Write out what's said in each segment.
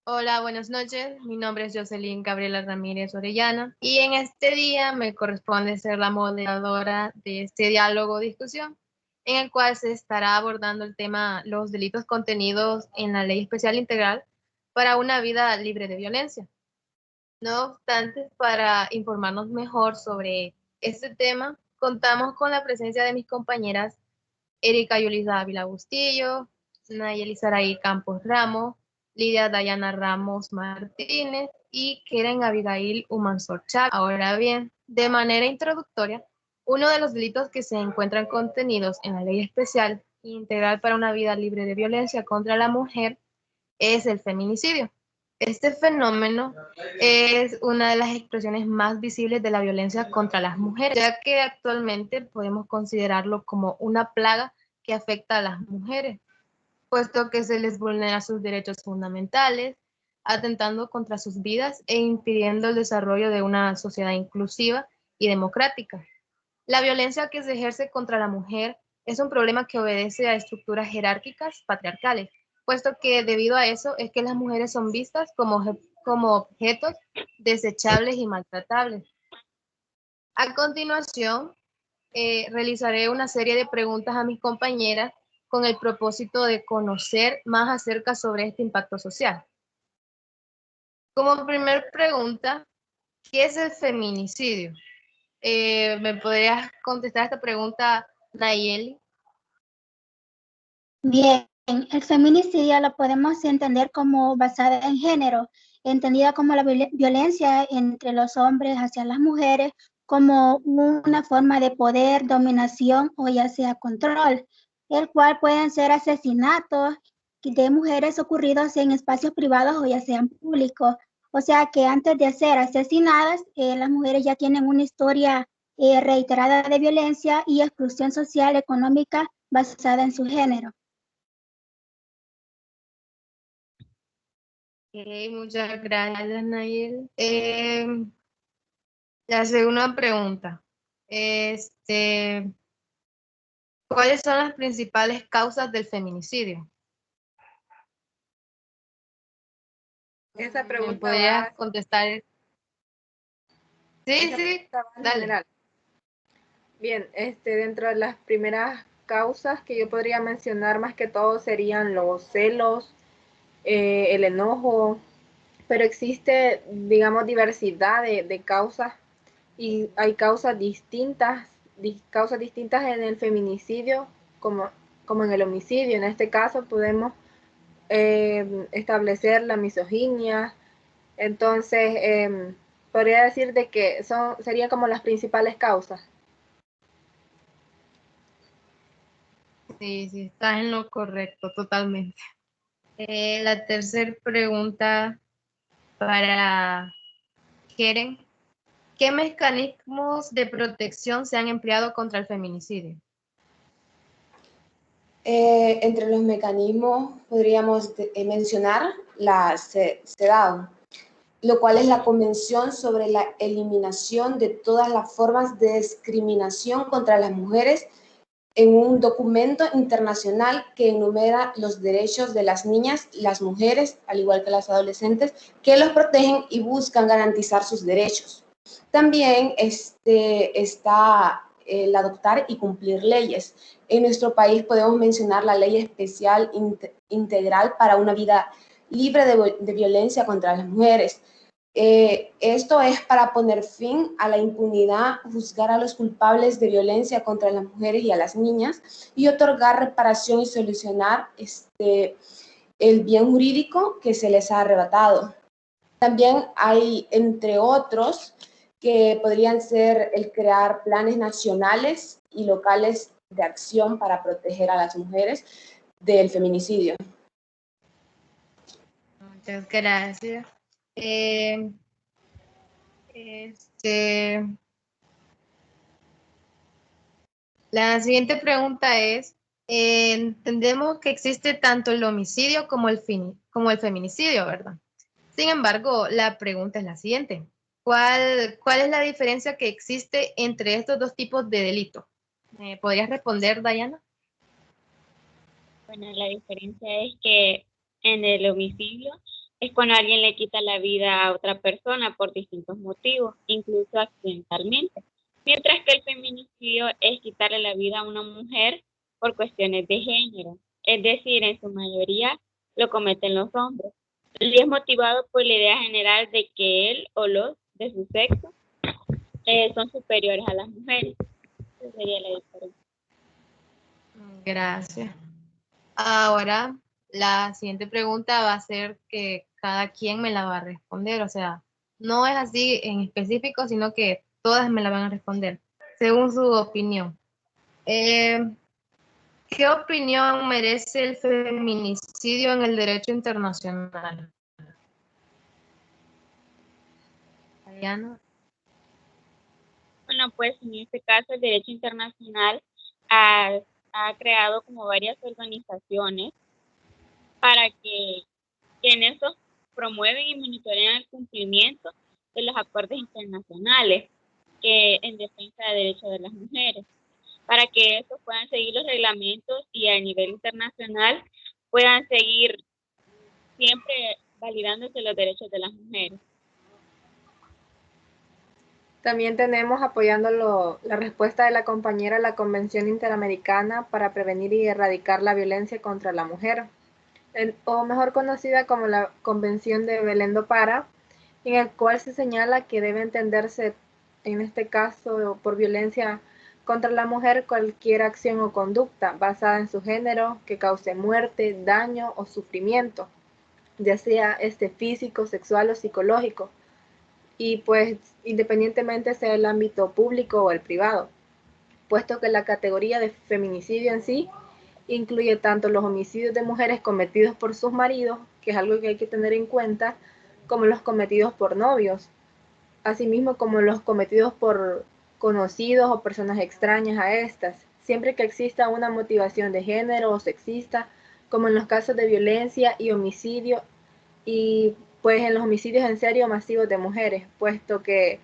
Hola, buenas noches. Mi nombre es Jocelyn Gabriela Ramírez Orellana y en este día me corresponde ser la moderadora de este diálogo discusión en el cual se estará abordando el tema los delitos contenidos en la Ley Especial Integral para una vida libre de violencia. No obstante, para informarnos mejor sobre este tema, contamos con la presencia de mis compañeras Erika Yulisa Ávila Bustillo, Nayeli Saraí Campos Ramos, Lidia Dayana Ramos Martínez y Keren Abigail Umansor Chávez. Ahora bien, de manera introductoria, uno de los delitos que se encuentran contenidos en la Ley Especial Integral para una vida libre de violencia contra la mujer es el feminicidio. Este fenómeno es una de las expresiones más visibles de la violencia contra las mujeres, ya que actualmente podemos considerarlo como una plaga que afecta a las mujeres, puesto que se les vulnera sus derechos fundamentales, atentando contra sus vidas e impidiendo el desarrollo de una sociedad inclusiva y democrática. La violencia que se ejerce contra la mujer es un problema que obedece a estructuras jerárquicas patriarcales, puesto que debido a eso es que las mujeres son vistas como objetos desechables y maltratables. A continuación, realizaré una serie de preguntas a mis compañeras con el propósito de conocer más acerca sobre este impacto social. Como primer pregunta, ¿qué es el feminicidio? ¿Me podrías contestar esta pregunta, Nayeli? Bien, el feminicidio lo podemos entender como basada en género, entendida como la violencia entre los hombres hacia las mujeres como una forma de poder, dominación o ya sea control, el cual pueden ser asesinatos de mujeres ocurridos en espacios privados o ya sean públicos. O sea que antes de ser asesinadas, las mujeres ya tienen una historia reiterada de violencia y exclusión social económica basada en su género. Okay, muchas gracias, Nayel. La segunda pregunta. ¿Cuáles son las principales causas del feminicidio? Esa ¿Me pregunta podrías va, contestar? Sí, esa sí, pregunta va en dale. general. Bien, dentro de las primeras causas que yo podría mencionar más que todo serían los celos, el enojo, pero existe, digamos, diversidad de causas y hay causas distintas en el feminicidio como en el homicidio. En este caso podemos establecer la misoginia. Entonces, podría decir de que serían como las principales causas. Sí, sí, estás en lo correcto, totalmente. La tercera pregunta para Keren. ¿Qué mecanismos de protección se han empleado contra el feminicidio? Entre los mecanismos podríamos mencionar la CEDAW, lo cual es la Convención sobre la Eliminación de todas las formas de discriminación contra las mujeres, en un documento internacional que enumera los derechos de las niñas, las mujeres, al igual que las adolescentes, que los protegen y buscan garantizar sus derechos. También está el adoptar y cumplir leyes. En nuestro país podemos mencionar la Ley Especial Integral para una vida libre de violencia contra las mujeres. Esto es para poner fin a la impunidad, juzgar a los culpables de violencia contra las mujeres y a las niñas y otorgar reparación y solucionar el bien jurídico que se les ha arrebatado. También hay, entre otros, que podrían ser el crear planes nacionales y locales de acción para proteger a las mujeres del feminicidio. Muchas gracias. Eh, este, la siguiente pregunta es, entendemos que existe tanto el homicidio como el feminicidio, ¿verdad? Sin embargo, la pregunta es la siguiente. ¿Cuál es la diferencia que existe entre estos dos tipos de delitos? ¿Me podrías responder, Dayana? Bueno, la diferencia es que en el homicidio es cuando alguien le quita la vida a otra persona por distintos motivos, incluso accidentalmente. Mientras que el feminicidio es quitarle la vida a una mujer por cuestiones de género. Es decir, en su mayoría lo cometen los hombres. Y es motivado por la idea general de que él o los de su sexo son superiores a las mujeres. Esa sería la diferencia. Gracias. Ahora, la siguiente pregunta va a ser que cada quien me la va a responder. O sea, no es así en específico, sino que todas me la van a responder, según su opinión. ¿Qué opinión merece el feminicidio en el derecho internacional? Diana. Bueno, pues en este caso el derecho internacional ha creado como varias organizaciones para que en eso promueven y monitorean el cumplimiento de los acuerdos internacionales en defensa de derechos de las mujeres, para que estos puedan seguir los reglamentos y a nivel internacional puedan seguir siempre validándose los derechos de las mujeres. También tenemos, apoyando la respuesta de la compañera, la Convención Interamericana para Prevenir y Erradicar la Violencia contra la Mujer, o mejor conocida como la Convención de Belén do Pará, en el cual se señala que debe entenderse, en este caso, por violencia contra la mujer, cualquier acción o conducta basada en su género que cause muerte, daño o sufrimiento, ya sea físico, sexual o psicológico, y pues independientemente sea el ámbito público o el privado, puesto que la categoría de feminicidio en sí incluye tanto los homicidios de mujeres cometidos por sus maridos, que es algo que hay que tener en cuenta, como los cometidos por novios, asimismo como los cometidos por conocidos o personas extrañas a estas, siempre que exista una motivación de género o sexista, como en los casos de violencia y homicidio, y pues en los homicidios en serio masivos de mujeres, puesto que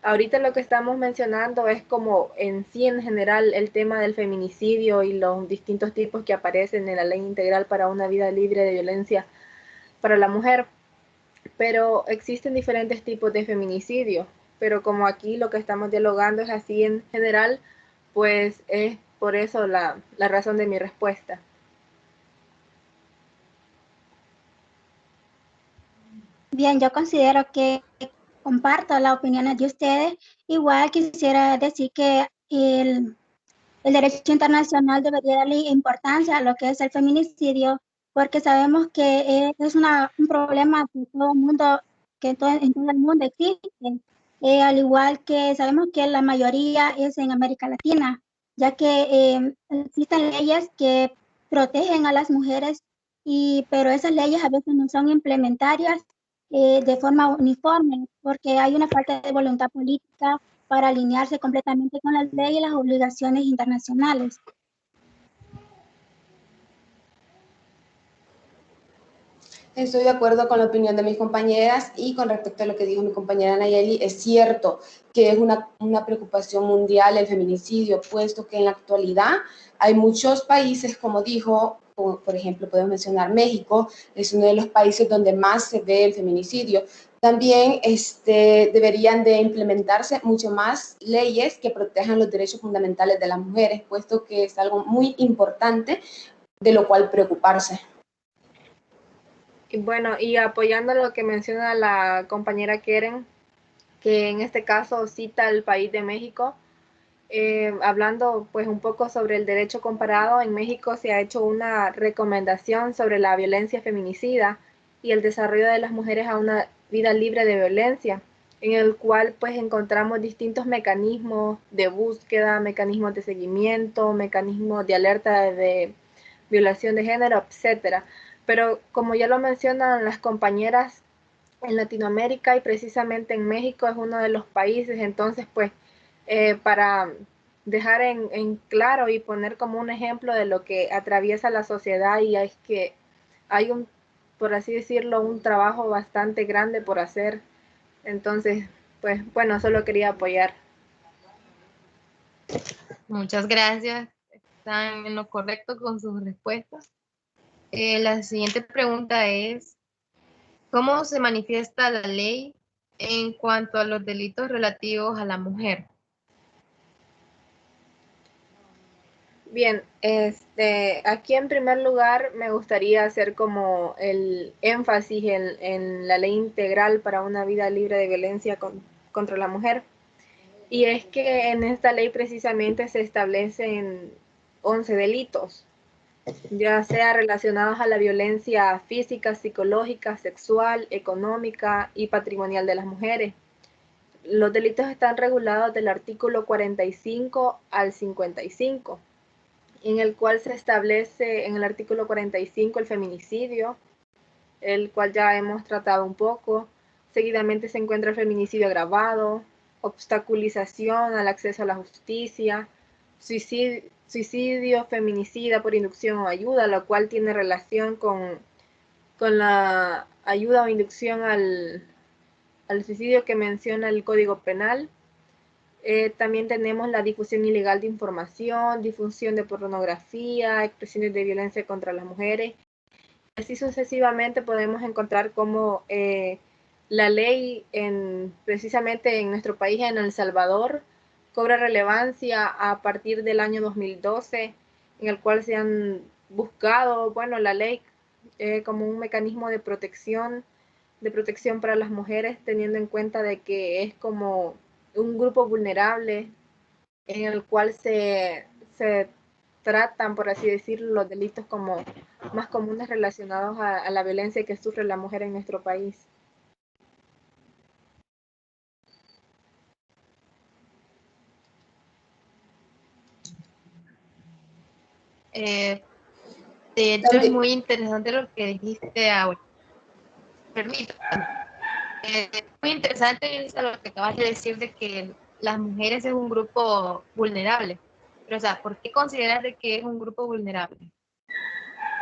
ahorita lo que estamos mencionando es como en sí en general el tema del feminicidio y los distintos tipos que aparecen en la Ley Integral para una vida libre de violencia para la mujer, pero existen diferentes tipos de feminicidio, pero como aquí lo que estamos dialogando es así en general, pues es por eso la razón de mi respuesta. Bien, yo considero que comparto las opiniones de ustedes. Igual quisiera decir que el derecho internacional debería darle importancia a lo que es el feminicidio, porque sabemos que es un problema que todo el mundo, en todo el mundo existe, al igual que sabemos que la mayoría es en América Latina, ya que existen leyes que protegen a las mujeres, pero esas leyes a veces no son implementarias de forma uniforme, porque hay una falta de voluntad política para alinearse completamente con la ley y las obligaciones internacionales. Estoy de acuerdo con la opinión de mis compañeras y con respecto a lo que dijo mi compañera Nayeli, es cierto que es una preocupación mundial el feminicidio, puesto que en la actualidad hay muchos países, como dijo, por ejemplo, podemos mencionar México, es uno de los países donde más se ve el feminicidio. También deberían de implementarse mucho más leyes que protejan los derechos fundamentales de las mujeres, puesto que es algo muy importante de lo cual preocuparse. Y bueno, y apoyando lo que menciona la compañera Keren, que en este caso cita el país de México, hablando pues un poco sobre el derecho comparado, en México se ha hecho una recomendación sobre la violencia feminicida y el desarrollo de las mujeres a una vida libre de violencia, en el cual pues encontramos distintos mecanismos de búsqueda, mecanismos de seguimiento, mecanismos de alerta de violación de género, etcétera. Pero como ya lo mencionan las compañeras, en Latinoamérica y precisamente en México es uno de los países, entonces pues para dejar en claro y poner como un ejemplo de lo que atraviesa la sociedad, y es que hay por así decirlo, un trabajo bastante grande por hacer. Entonces pues bueno, solo quería apoyar. Muchas gracias. Están en lo correcto con sus respuestas. La siguiente pregunta es, ¿cómo se manifiesta la ley en cuanto a los delitos relativos a la mujer? Bien, aquí en primer lugar me gustaría hacer como el énfasis en la ley integral para una vida libre de violencia contra la mujer. Y es que en esta ley precisamente se establecen 11 delitos, ya sea relacionados a la violencia física, psicológica, sexual, económica y patrimonial de las mujeres. Los delitos están regulados del artículo 45 al 55, en el cual se establece en el artículo 45 el feminicidio, el cual ya hemos tratado un poco. Seguidamente se encuentra el feminicidio agravado, obstaculización al acceso a la justicia, suicidio feminicida por inducción o ayuda, lo cual tiene relación con la ayuda o inducción al suicidio que menciona el Código Penal. También tenemos la difusión ilegal de información, difusión de pornografía, expresiones de violencia contra las mujeres. Así sucesivamente podemos encontrar cómo la ley precisamente en nuestro país, en El Salvador, cobra relevancia a partir del año 2012, en el cual se han buscado, bueno, la ley como un mecanismo de protección para las mujeres, teniendo en cuenta de que es como un grupo vulnerable en el cual se tratan, por así decirlo, los delitos como más comunes relacionados a la violencia que sufre la mujer en nuestro país. De hecho, es muy interesante lo que dijiste ahora. Permítame. Es muy interesante lo que acabas de decir de que las mujeres es un grupo vulnerable. Pero, o sea, ¿por qué consideras de que es un grupo vulnerable?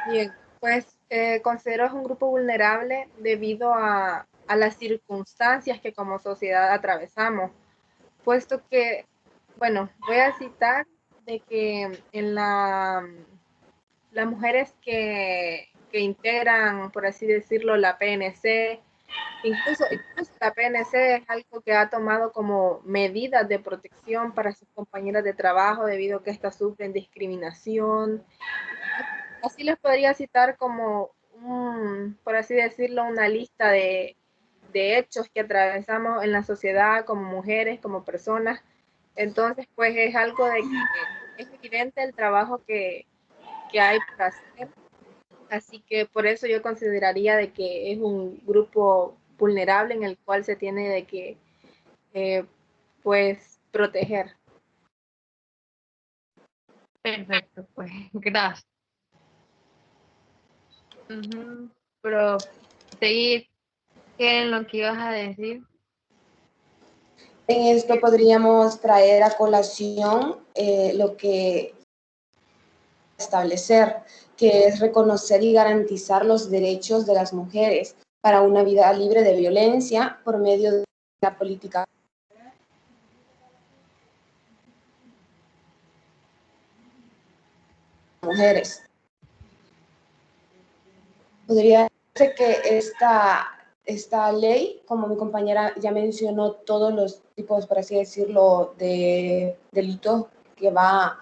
Bien, pues considero es un grupo vulnerable debido a las circunstancias que como sociedad atravesamos, puesto que, bueno, voy a citar de que en las mujeres que integran, por así decirlo, la PNC, incluso la PNC es algo que ha tomado como medidas de protección para sus compañeras de trabajo debido a que éstas sufren discriminación. Así les podría citar como, por así decirlo, una lista de hechos que atravesamos en la sociedad como mujeres, como personas. Entonces, pues es algo de que es evidente el trabajo que hay por hacer. Así que por eso yo consideraría de que es un grupo vulnerable en el cual se tiene de que, pues, proteger. Perfecto, pues, gracias. Pero, seguir, ¿qué es lo que ibas a decir? En esto podríamos traer a colación lo que establecer, que es reconocer y garantizar los derechos de las mujeres para una vida libre de violencia por medio de la política. Mujeres. Podría decirse que esta ley, como mi compañera ya mencionó, todos los tipos, por así decirlo, de delitos que va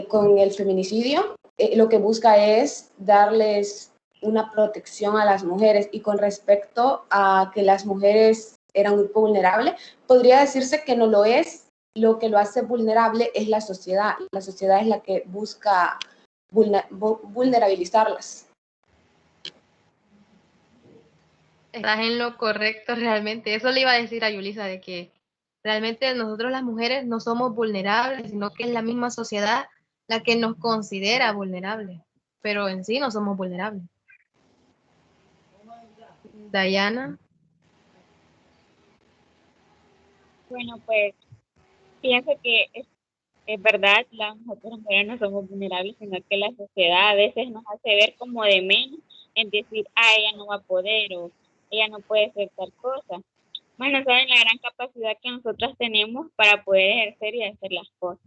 con el feminicidio, lo que busca es darles una protección a las mujeres. Y con respecto a que las mujeres eran un grupo vulnerable, podría decirse que no lo es. Lo que lo hace vulnerable es la sociedad. La sociedad es la que busca vulnerabilizarlas. Estás en lo correcto realmente. Eso le iba a decir a Yulisa, de que realmente nosotros las mujeres no somos vulnerables, sino que es la misma sociedad la que nos considera vulnerables, pero en sí no somos vulnerables. Dayana. Bueno, pues pienso que es verdad, nosotros mujeres no somos vulnerables, sino que la sociedad a veces nos hace ver como de menos en decir, ella no va a poder o ella no puede hacer tal cosa. Bueno, saben la gran capacidad que nosotras tenemos para poder ejercer y hacer las cosas.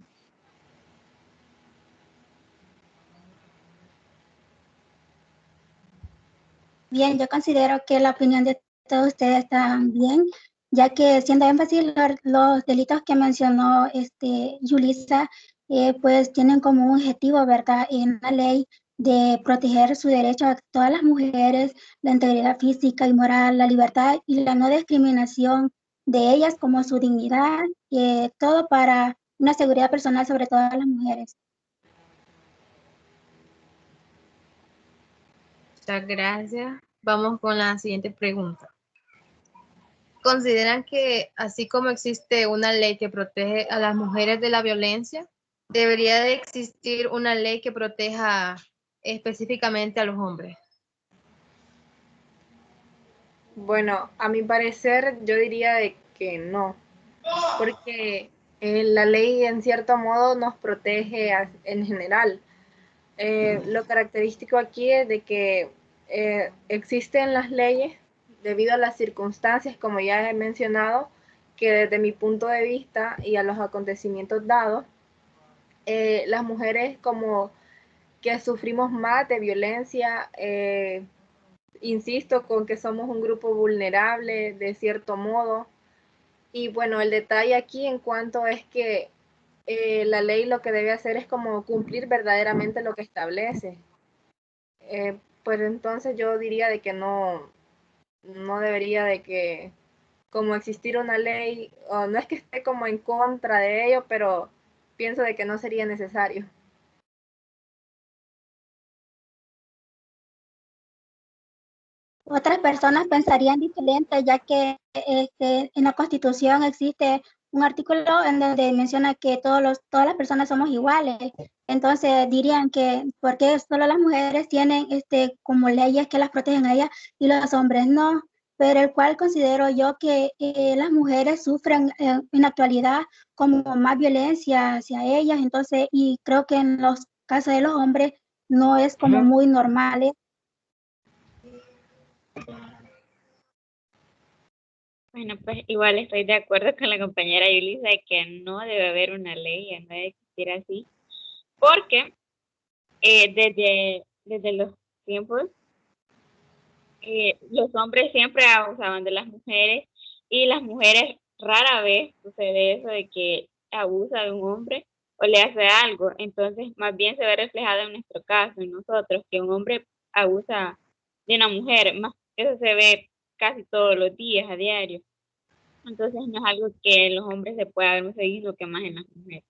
Bien, yo considero que la opinión de todos ustedes está bien, ya que siendo énfasis los delitos que mencionó Yulisa, pues tienen como un objetivo, ¿verdad?, en la ley de proteger su derecho a todas las mujeres, la integridad física y moral, la libertad y la no discriminación de ellas como su dignidad, todo para una seguridad personal sobre todas las mujeres. Muchas gracias. Vamos con la siguiente pregunta. ¿Consideran que así como existe una ley que protege a las mujeres de la violencia, debería de existir una ley que proteja específicamente a los hombres? Bueno, a mi parecer yo diría de que no, porque la ley en cierto modo nos protege en general. Lo característico aquí es de que existen las leyes debido a las circunstancias, como ya he mencionado, que desde mi punto de vista y a los acontecimientos dados, las mujeres como que sufrimos más de violencia, insisto con que somos un grupo vulnerable de cierto modo. Y bueno, el detalle aquí en cuanto es que la ley lo que debe hacer es como cumplir verdaderamente lo que establece. Pues entonces yo diría de que no, no debería de que como existir una ley, o no es que esté como en contra de ello, pero pienso de que no sería necesario. Otras personas pensarían diferente, ya que en la Constitución existe un artículo en donde menciona que todas las personas somos iguales. Entonces dirían que ¿por qué solo las mujeres tienen como leyes que las protegen a ellas y los hombres no? Pero el cual considero yo que las mujeres sufren en la actualidad como más violencia hacia ellas. Entonces, y creo que en los casos de los hombres no es como muy normal. Bueno, pues igual estoy de acuerdo con la compañera Yulisa de que no debe haber una ley, no debe existir así, porque desde los tiempos los hombres siempre abusaban de las mujeres y las mujeres rara vez sucede eso de que abusa de un hombre o le hace algo. Entonces, más bien se ve reflejado en nuestro caso, en nosotros, que un hombre abusa de una mujer. Más eso se ve casi todos los días, a diario. Entonces, no es algo que en los hombres se pueda ver más seguido que más en las mujeres.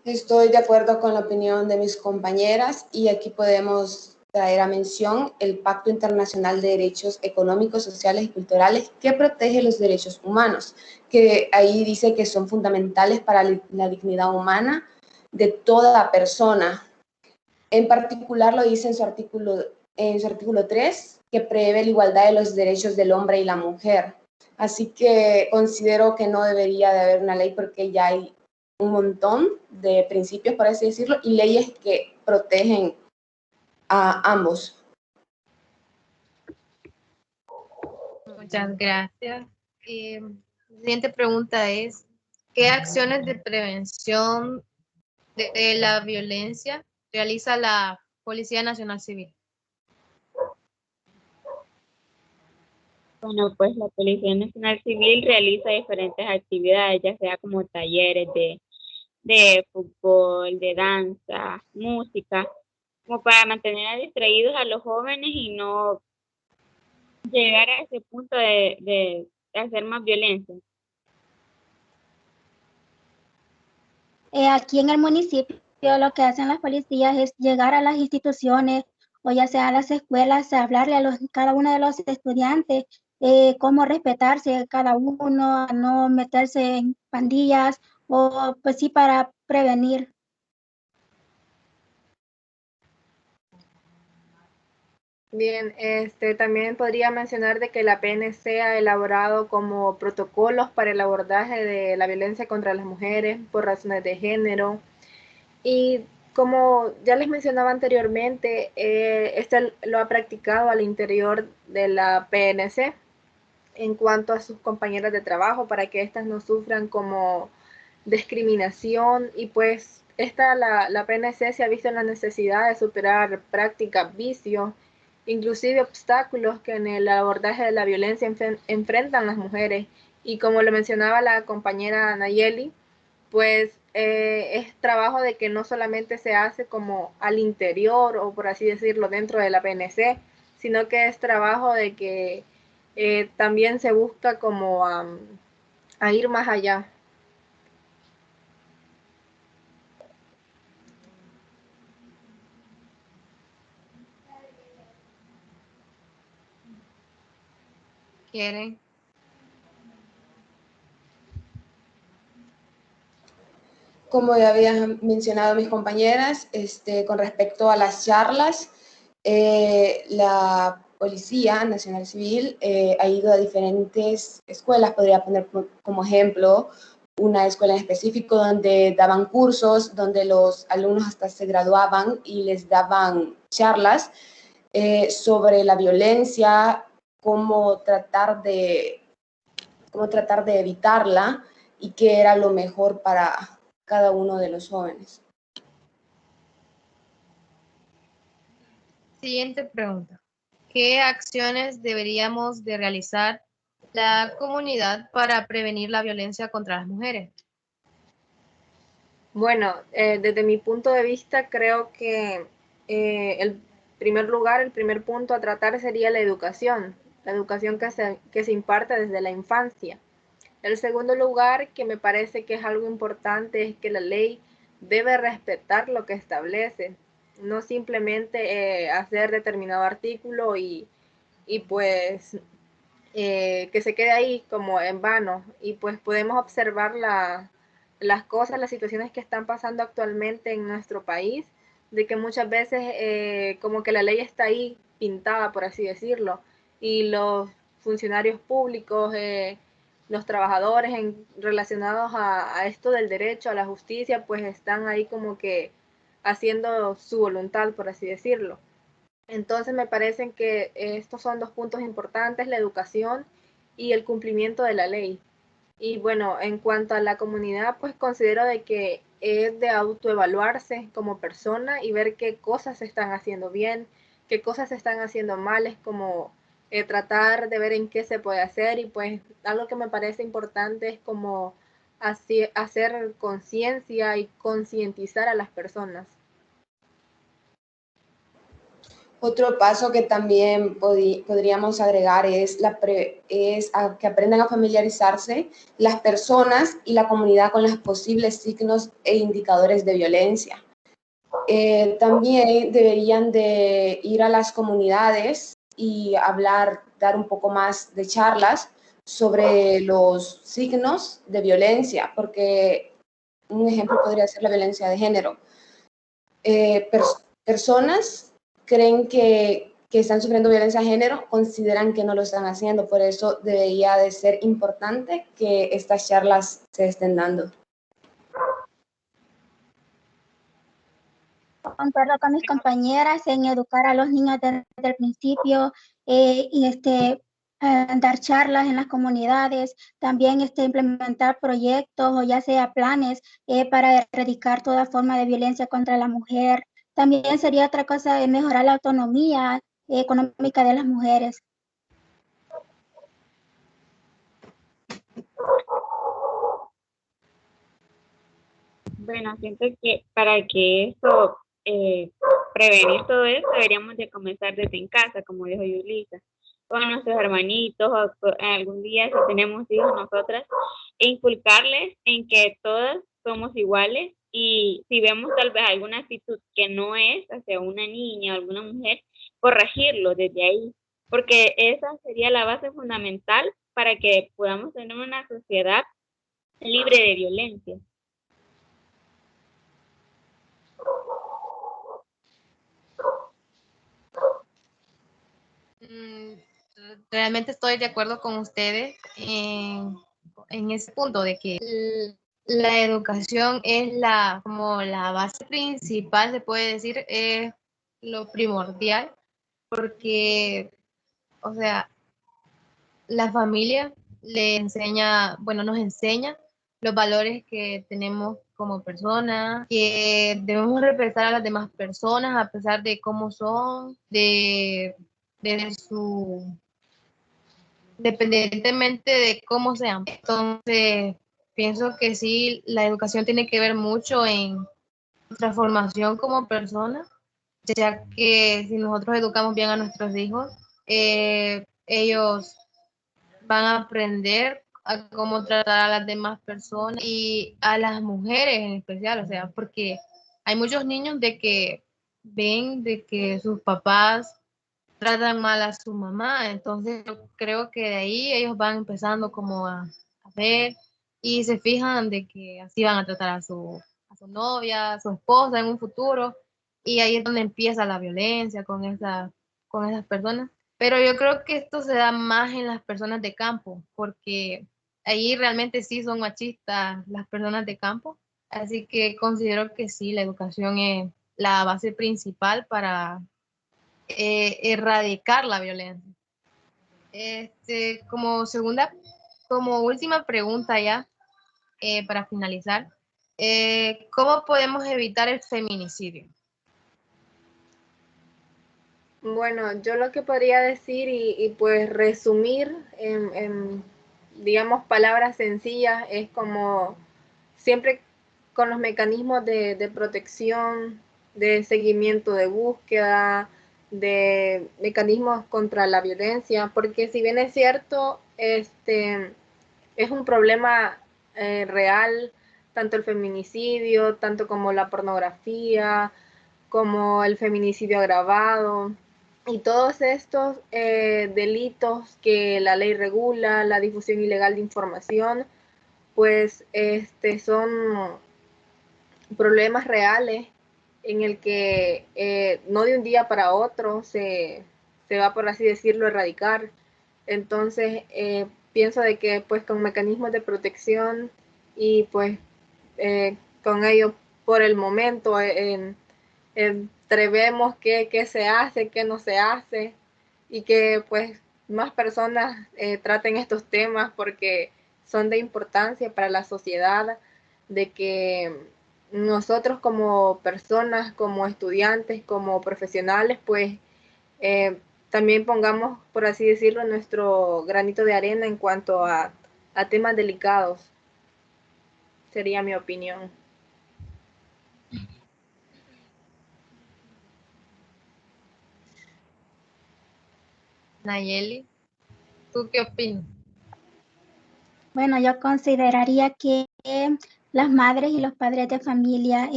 Estoy de acuerdo con la opinión de mis compañeras y aquí podemos traer a mención el Pacto Internacional de Derechos Económicos, Sociales y Culturales que protege los derechos humanos, que ahí dice que son fundamentales para la dignidad humana de toda persona. En particular lo dice en su artículo 3, que prevé la igualdad de los derechos del hombre y la mujer. Así que considero que no debería de haber una ley porque ya hay un montón de principios, por así decirlo, y leyes que protegen a ambos. Muchas gracias. La siguiente pregunta es, ¿qué acciones de prevención de la violencia realiza la Policía Nacional Civil? Bueno, pues la Policía Nacional Civil realiza diferentes actividades, ya sea como talleres de fútbol, de danza, música, como para mantener distraídos a los jóvenes y no llegar a ese punto de hacer más violencia. Aquí en el municipio lo que hacen las policías es llegar a las instituciones o ya sea a las escuelas, a hablarle a cada uno de los estudiantes cómo respetarse cada uno, a no meterse en pandillas o pues sí para prevenir. Bien, también podría mencionar de que la PNC ha elaborado como protocolos para el abordaje de la violencia contra las mujeres por razones de género y Como ya les mencionaba anteriormente, este lo ha practicado al interior de la PNC en cuanto a sus compañeras de trabajo para que éstas no sufran como discriminación y pues la PNC se ha visto en la necesidad de superar prácticas, vicios, inclusive obstáculos que en el abordaje de la violencia enfrentan las mujeres. Y como lo mencionaba la compañera Nayeli, pues es trabajo de que no solamente se hace como al interior o por así decirlo dentro de la PNC, sino que es trabajo de que también se busca como a ir más allá. ¿Quieren? Como ya habían mencionado mis compañeras, con respecto a las charlas, la Policía Nacional Civil ha ido a diferentes escuelas. Podría poner como ejemplo una escuela en específico donde daban cursos, donde los alumnos hasta se graduaban y les daban charlas sobre la violencia, cómo tratar de evitarla y qué era lo mejor para cada uno de los jóvenes. Siguiente pregunta. ¿Qué acciones deberíamos de realizar la comunidad para prevenir la violencia contra las mujeres? Bueno, desde mi punto de vista creo que el primer punto a tratar sería la educación que se imparte desde la infancia. El segundo lugar, que me parece que es algo importante, es que la ley debe respetar lo que establece, no simplemente hacer determinado artículo y pues que se quede ahí como en vano. Y pues podemos observar las cosas, las situaciones que están pasando actualmente en nuestro país, de que muchas veces como que la ley está ahí pintada, por así decirlo, y los funcionarios públicos, los trabajadores relacionados a esto del derecho, a la justicia, pues están ahí como que haciendo su voluntad, por así decirlo. Entonces me parecen que estos son dos puntos importantes, la educación y el cumplimiento de la ley. Y bueno, en cuanto a la comunidad, pues considero de que es de autoevaluarse como persona y ver qué cosas se están haciendo bien, qué cosas se están haciendo mal, es como tratar de ver en qué se puede hacer y pues algo que me parece importante es como hacer conciencia y concientizar a las personas. Otro paso que también podríamos agregar es que aprendan a familiarizarse las personas y la comunidad con los posibles signos e indicadores de violencia. También deberían de ir a las comunidades y dar un poco más de charlas sobre los signos de violencia, porque un ejemplo podría ser la violencia de género. Personas creen que están sufriendo violencia de género, consideran que no lo están haciendo, por eso debería de ser importante que estas charlas se estén dando. Concuerdo con mis compañeras en educar a los niños desde el principio y dar charlas en las comunidades, también implementar proyectos o ya sea planes para erradicar toda forma de violencia contra la mujer. También sería otra cosa mejorar la autonomía económica de las mujeres. Bueno, siento que para que esto, prevenir todo esto, deberíamos de comenzar desde en casa, como dijo Yulisa, con nuestros hermanitos, o algún día si tenemos hijos nosotras, e inculcarles en que todas somos iguales y si vemos tal vez alguna actitud que no es hacia una niña o alguna mujer, corregirlo desde ahí, porque esa sería la base fundamental para que podamos tener una sociedad libre de violencia. Realmente estoy de acuerdo con ustedes en ese punto de que la educación es como la base principal, se puede decir, es lo primordial, porque, o sea, la familia le enseña, bueno, nos enseña los valores que tenemos como personas, que debemos respetar a las demás personas a pesar de cómo son, de su, dependientemente de cómo sean. Entonces, pienso que sí, la educación tiene que ver mucho en nuestra formación como personas, ya que si nosotros educamos bien a nuestros hijos, ellos van a aprender a cómo tratar a las demás personas y a las mujeres en especial, o sea, porque hay muchos niños de que ven de que sus papás tratan mal a su mamá, entonces yo creo que de ahí ellos van empezando como a ver y se fijan de que así van a tratar a su novia, a su esposa en un futuro, y ahí es donde empieza la violencia con esas personas. Pero yo creo que esto se da más en las personas de campo, porque ahí realmente sí son machistas las personas de campo, así que considero que sí, la educación es la base principal para erradicar la violencia. Como como última pregunta ya, para finalizar, ¿cómo podemos evitar el feminicidio? Bueno, yo lo que podría decir pues resumir digamos, palabras sencillas es como siempre con los mecanismos de protección, de seguimiento de búsqueda, de mecanismos contra la violencia, porque si bien es cierto, es un problema real, tanto el feminicidio, tanto como la pornografía, como el feminicidio agravado y todos estos delitos que la ley regula, la difusión ilegal de información, pues son problemas reales en el que no de un día para otro se va, por así decirlo, a erradicar. Entonces, pienso de que pues con mecanismos de protección y pues con ello por el momento entrevemos qué se hace, qué no se hace y que pues más personas traten estos temas porque son de importancia para la sociedad, de que nosotros como personas, como estudiantes, como profesionales, pues también pongamos, por así decirlo, nuestro granito de arena en cuanto a temas delicados. Sería mi opinión. Nayeli, ¿tú qué opinas? Bueno, yo consideraría que las madres y los padres de familia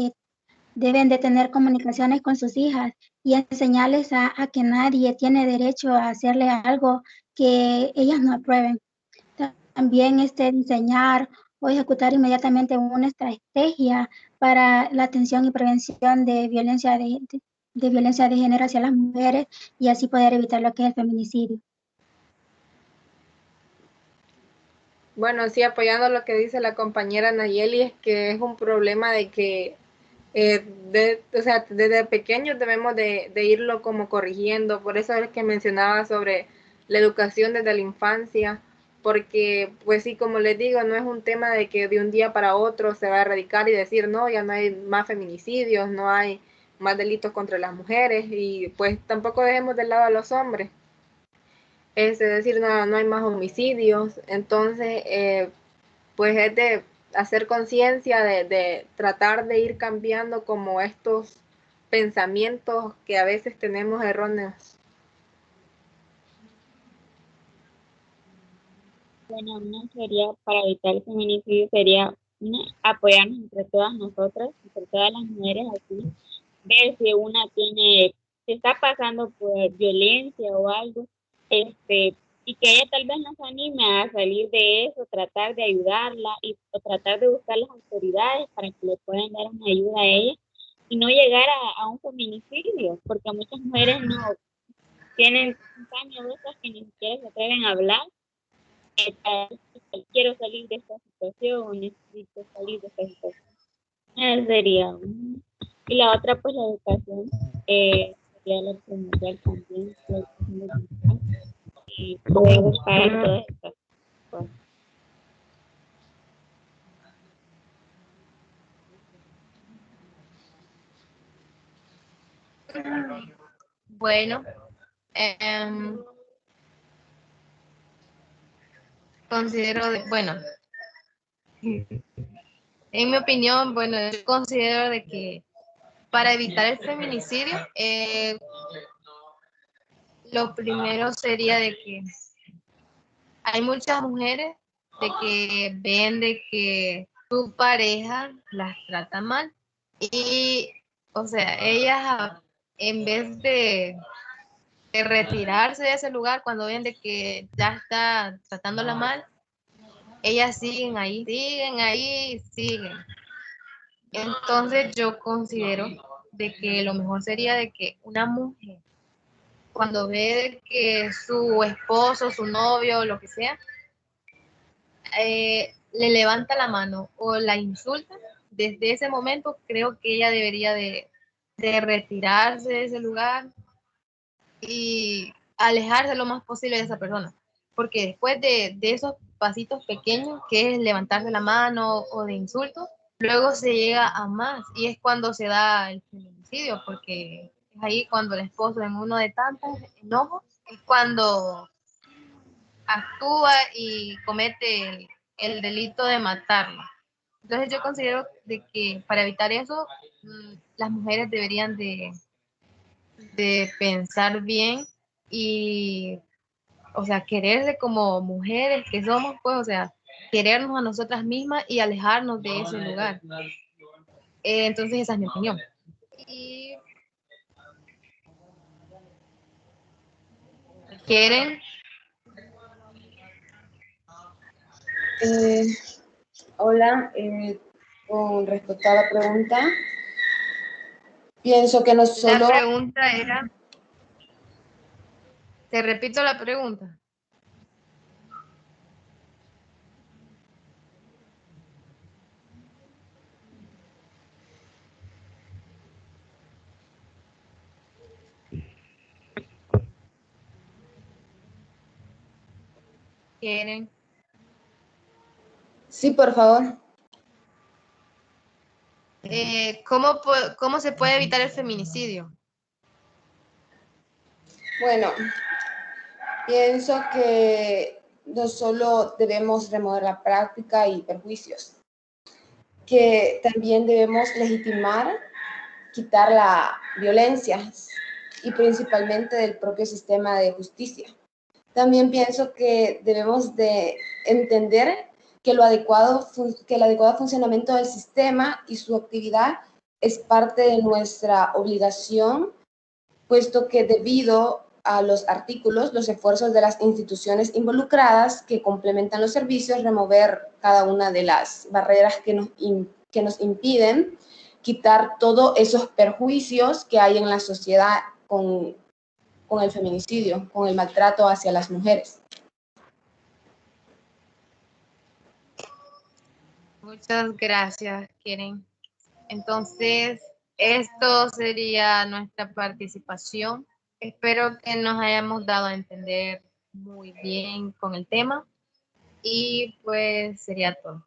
deben de tener comunicaciones con sus hijas y enseñarles a que nadie tiene derecho a hacerle algo que ellas no aprueben. También diseñar o ejecutar inmediatamente una estrategia para la atención y prevención de violencia de género hacia las mujeres y así poder evitar lo que es el feminicidio. Bueno, sí, apoyando lo que dice la compañera Nayeli, es que es un problema de que o sea, desde pequeños debemos de irlo como corrigiendo. Por eso es que mencionaba sobre la educación desde la infancia, porque pues sí, como les digo, no es un tema de que de un día para otro se va a erradicar y decir, no, ya no hay más feminicidios, no hay más delitos contra las mujeres y pues tampoco dejemos de lado a los hombres. Es decir, no hay más homicidios, entonces pues es de hacer conciencia, de tratar de ir cambiando como estos pensamientos que a veces tenemos erróneos. Bueno, una sería para evitar el feminicidio sería apoyarnos entre todas nosotras, entre todas las mujeres aquí, ver si una se está pasando por violencia o algo, y que ella tal vez nos anime a salir de eso, tratar de ayudarla o tratar de buscar las autoridades para que le puedan dar una ayuda a ella y no llegar a un feminicidio, porque muchas mujeres no tienen tan miedo que ni siquiera se atreven a hablar quiero salir de esta situación o necesito salir de esta situación. Sería una. Y la otra, pues la educación, sería la primordial también, la educación ambiental, y poder buscar todas estas cosas. Bueno, em, considero, bueno, en mi opinión, bueno, yo considero de que para evitar el feminicidio, lo primero sería de que hay muchas mujeres de que ven de que su pareja las trata mal y, o sea, ellas en vez de retirarse de ese lugar cuando ven de que ya está tratándola mal, ellas siguen ahí, siguen. Entonces yo considero de que lo mejor sería de que una mujer cuando ve de que su esposo, su novio, lo que sea, le levanta la mano o la insulta, desde ese momento creo que ella debería de retirarse de ese lugar y alejarse lo más posible de esa persona. Porque después de esos pasitos pequeños, que es levantarse la mano o de insultos, luego se llega a más y es cuando se da el feminicidio, porque es ahí cuando el esposo en uno de tantos enojos, es cuando actúa y comete el delito de matarla. Entonces yo considero de que para evitar eso, las mujeres deberían de pensar bien y, o sea, quererse como mujeres que somos, pues, o sea, querernos a nosotras mismas y alejarnos de ese lugar. Entonces esa es mi opinión. Y quieren, Hola, con respecto a la pregunta, pienso que no la solo... pregunta era, te repito la pregunta. Quieren. Sí, por favor. ¿Cómo se puede evitar el feminicidio? Bueno, pienso que no solo debemos remover la práctica y perjuicios, que también debemos legitimar, quitar la violencia y principalmente del propio sistema de justicia. También pienso que debemos de entender que el adecuado funcionamiento del sistema y su actividad es parte de nuestra obligación, puesto que debido a los artículos, los esfuerzos de las instituciones involucradas que complementan los servicios, remover cada una de las barreras que nos impiden quitar todos esos perjuicios que hay en la sociedad con el feminicidio, con el maltrato hacia las mujeres. Muchas gracias, Keren. Entonces, esto sería nuestra participación. Espero que nos hayamos dado a entender muy bien con el tema y pues sería todo.